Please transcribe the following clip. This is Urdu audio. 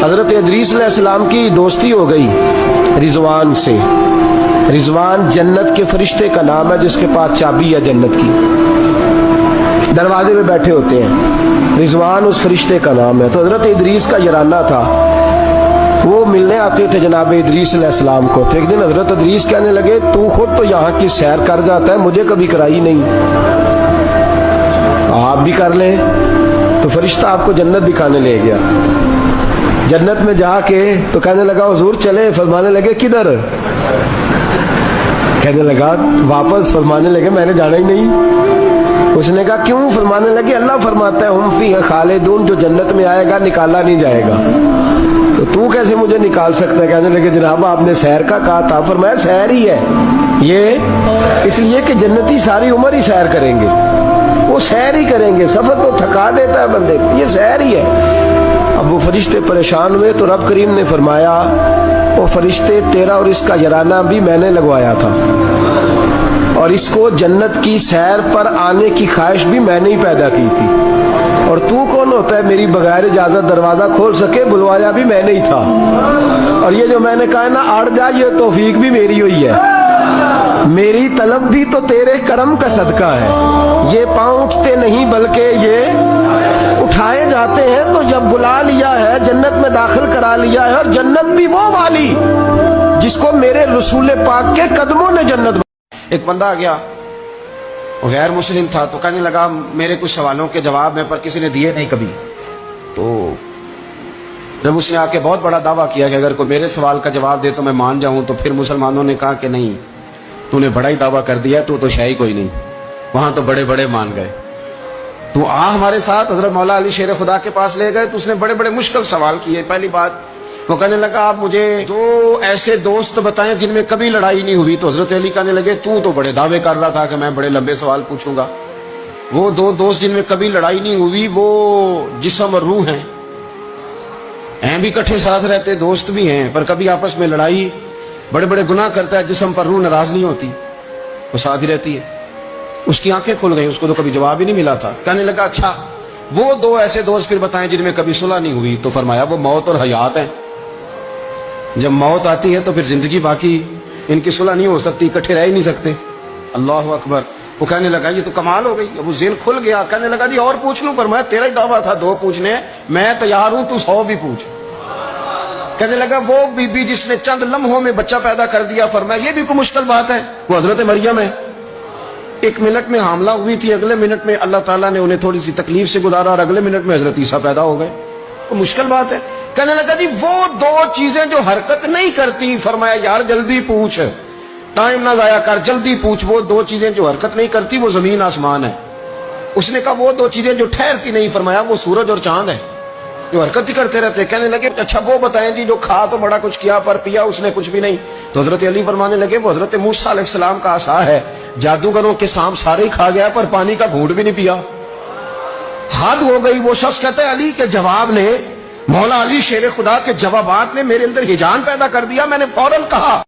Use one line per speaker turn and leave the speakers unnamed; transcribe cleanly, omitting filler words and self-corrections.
حضرت ادریس علیہ السلام کی دوستی ہو گئی رضوان سے. رضوان جنت کے فرشتے کا نام ہے جس کے پاس چابی ہے جنت کی, دروازے پہ بیٹھے ہوتے ہیں. رضوان اس فرشتے کا نام ہے. تو حضرت ادریس کا یرانہ تھا, وہ ملنے آتے تھے جناب ادریس علیہ السلام کو. تو ایک دن حضرت ادریس کہنے لگے تو خود تو یہاں کی سیر کر جاتا ہے, مجھے کبھی کرائی نہیں, آپ بھی کر لیں. تو فرشتہ آپ کو جنت دکھانے لے گیا. جنت میں جا کے تو کہنے لگا حضور چلے, فرمانے لگے کدھر؟ کہنے لگا واپس, فرمانے لگے میں نے جانا ہی نہیں. اس نے کہا کیوں؟ فرمانے لگے اللہ فرماتا ہے ہم فیہا خالدون, جو جنت میں آئے گا نکالا نہیں جائے گا. تو کیسے مجھے نکال سکتا ہے؟ کہنے لگے جناب آپ نے سیر کا کہا تھا. فرمایا سیر ہی ہے یہ, اس لیے کہ جنتی ساری عمر ہی سیر کریں گے, وہ سیر ہی کریں گے. سفر تو تھکا دیتا ہے بندے کو, یہ سیر ہی ہے. اب وہ فرشتے پریشان ہوئے تو رب کریم نے فرمایا وہ فرشتے تیرا اور اس کا یرانہ بھی میں نے لگوایا تھا, اور اس کو جنت کی سیر پر آنے کی خواہش بھی میں نے ہی پیدا کی تھی. اور تو کون ہوتا ہے میری بغیر اجازت دروازہ کھول سکے؟ بلوایا بھی میں نے ہی تھا. اور یہ جو میں نے کہا نا اڑ جا, یہ توفیق بھی میری ہوئی ہے. میری طلب بھی تو تیرے کرم کا صدقہ ہے. یہ پاؤں اٹھتے نہیں بلکہ یہ اٹھائے جاتے ہیں. تو جب بلا لیا ہے جنت میں داخل کرا لیا ہے, اور جنت بھی وہ والی جس کو میرے رسول پاک کے قدموں نے جنت. ایک بندہ آ گیا, وہ غیر مسلم تھا, تو کہنے لگا میرے کچھ سوالوں کے جواب میں پر کسی نے دیے نہیں کبھی. تو جب اس نے آ کے بہت بڑا دعویٰ کیا کہ اگر کوئی میرے سوال کا جواب دے تو میں مان جاؤں, تو پھر مسلمانوں نے کہا کہ نہیں, تو نے بڑا ہی دعویٰ کر دیا, تو شے ہی کوئی نہیں. وہاں تو بڑے بڑے مان گئے. تو آ ہمارے ساتھ حضرت مولا علی شیر خدا کے پاس لے گئے, تو اس نے بڑے بڑے مشکل سوال کیے. پہلی بات وہ کہنے لگا آپ مجھے دو ایسے دوست بتائیں جن میں کبھی لڑائی نہیں ہوئی. تو حضرت علی کہنے لگے تو بڑے دعوے کر رہا تھا کہ میں بڑے لمبے سوال پوچھوں گا. وہ دو دوست جن میں کبھی لڑائی نہیں ہوئی وہ جسم اور روح ہیں بھی کٹھے ساتھ رہتے, دوست بھی ہیں, پر کبھی آپس میں لڑائی, بڑے بڑے گناہ کرتا ہے جسم پر روح ناراض نہیں ہوتی, وہ ساتھ ہی رہتی ہے. اس کی آنکھیں کھل گئی, اس کو تو کبھی جواب ہی نہیں ملا تھا. کہنے لگا اچھا وہ دو ایسے دوست پھر بتائیں جن میں کبھی صلح نہیں ہوئی. تو فرمایا وہ موت اور حیات ہیں. جب موت آتی ہے تو پھر زندگی باقی, ان کی صلح نہیں ہو سکتی, اکٹھے رہ ہی نہیں سکتے. اللہ اکبر. وہ کہنے لگا یہ تو کمال ہو گئی. اب وہ ذہن کھل گیا, کہنے لگا جی اور پوچھ لوں؟ فرمایا تیرا ہی دعویٰ تھا دو پوچھنے, میں تیار ہوں, تو 100 بھی پوچھ. کہنے لگا وہ بی بی جس نے چند لمحوں میں بچہ پیدا کر دیا. فرمایا یہ بھی کوئی مشکل بات ہے؟ وہ حضرت مریم ہے, 1 منٹ میں حاملہ ہوئی تھی, اگلے منٹ میں اللہ تعالیٰ نے انہیں تھوڑی سی تکلیف سے گزارا, اور اگلے منٹ میں حضرت عیسیٰ پیدا ہو گئے. کوئی مشکل بات ہے؟ کہنے لگا جی وہ دو چیزیں جو حرکت نہیں کرتی. فرمایا یار جلدی پوچھ, ٹائم نہ ضائع کر, جلدی پوچھ. وہ دو چیزیں جو حرکت نہیں کرتی وہ زمین آسمان ہے. اس نے کہا وہ دو چیزیں جو ٹھہرتی نہیں. فرمایا وہ سورج اور چاند ہے جو حرکت ہی کرتے رہتے. کہنے لگے اچھا وہ بتائیں جی جو کھا تو بڑا کچھ کیا پر پیا اس نے کچھ بھی نہیں. تو حضرت علی فرمانے لگے وہ حضرت موسیٰ علیہ السلام کا عصا ہے, جادوگروں کے سانپ سارے ہی کھا گیا پر پانی کا گھونٹ بھی نہیں پیا. حد ہو گئی. وہ شخص کہتا ہے علی کے جواب نے, مولا علی شیر خدا کے جوابات نے میرے اندر ہیجان پیدا کر دیا. میں نے فوراً کہا